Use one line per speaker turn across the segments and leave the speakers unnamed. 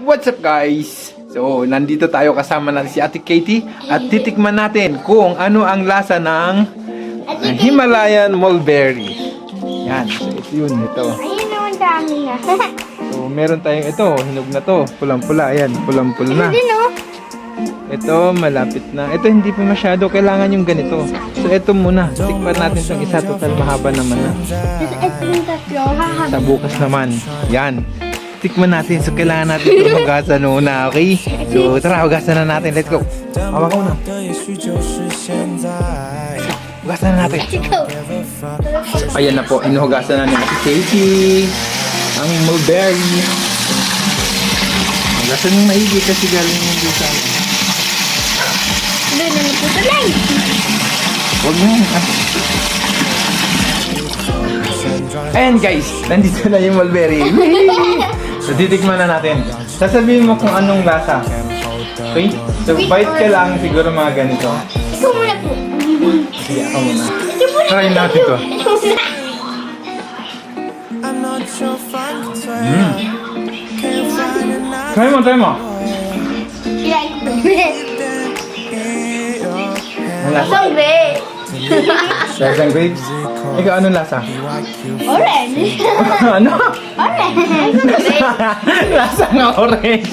What's up guys? So, nandito tayo kasama natin si Ate Katie at titikman natin kung ano ang lasa ng Himalayan mulberry. Yan, so ito yun, ito.
Ayun naman dami na.
So, meron tayong ito, hinog na to, pulang-pula, ayan, pulang-pula na.
Ito din oh.
Ito, malapit na. Ito, hindi pa masyado, kailangan yung ganito. So, ito muna, tikman natin itong isa, total mahaba naman na.
Tapos ito yung tatlo.
Sa bukas naman, yan. Tikman natin. So, kailangan natin ito hugasan muna, okay? So, tara, hugasan na natin. Let's go. Hawak ko na. Hugasan na natin.
Ikaw.
Ayan na po. Inuhugasan na ni Ate Katie. Ang mulberry. Hugasan yung maigi kasi galing yung dito.
Doon na nagputulay.
Huwag mo yan. Ayan guys, nandito na yung mulberry. So, titikman na natin. Sasabihin mo kung anong lasa. Okay? So, bite ka lang siguro mga ganito.
Ikaw muna po.
Sige, ako muna. Try natin to. Try mo, try mo.
Ilan ko.
Ang lasa.
Sangre.
Lasang grapes. Ikaw, anong lasa?
Orange.
Ano?
Orange.
Lasang orange.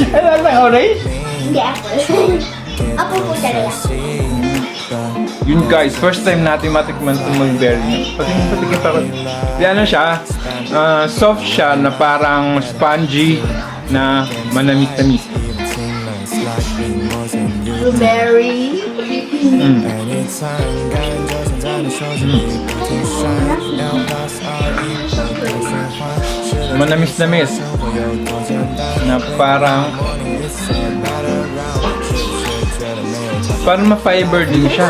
Lasang orange?
Hindi ako. Ako po talaga.
Yun guys, first time natin matikman itong mulberry. Patikin pa. Di ano siya, soft siya na parang spongy na manamis-tamis.
Blueberry.
Manamis-namis na parang ma-fiber din siya.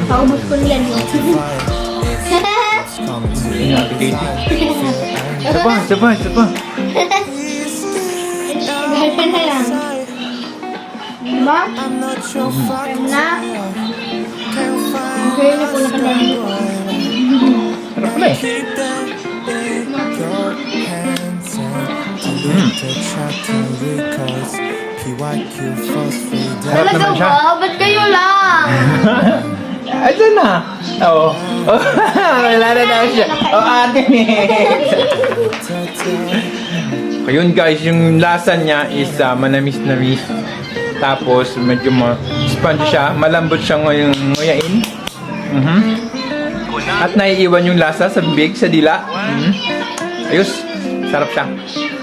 Paubos ko niyan.
Yun, Ate Katie. Isa pa.
Ganyan na lang. Diba? Na. Okay na po nakadami.
Sarap pala eh. Sarap
Talaga
naman siya.
ba? Ba't kayo lang?
Ito na. Oo. Wala na daw siya. Ate. Ayun guys, yung lasa niya is manamis-namis. Tapos medyo spongy siya. Malambot siya nguyain. At naiiwan yung lasa sa bibig, sa dila. Ayos. Sarap siya.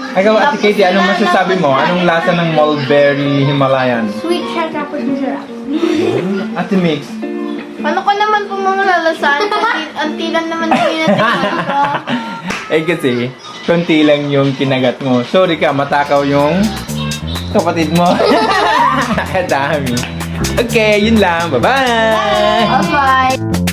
Ikaw, Ate Katie, anong masasabi mo? Anong lasa ng mulberry Himalayan?
Sweet siya tapos masarap.
Ate Mix.
Paano ko naman po mamalalasaan? Kasi ang tilan naman po yung natikman ko.
Eh kasi, konti lang yung kinagat mo. Sorry ka, matakaw yung kapatid mo. Kadami. Okay, yun lang. Bye-bye!
Bye-bye!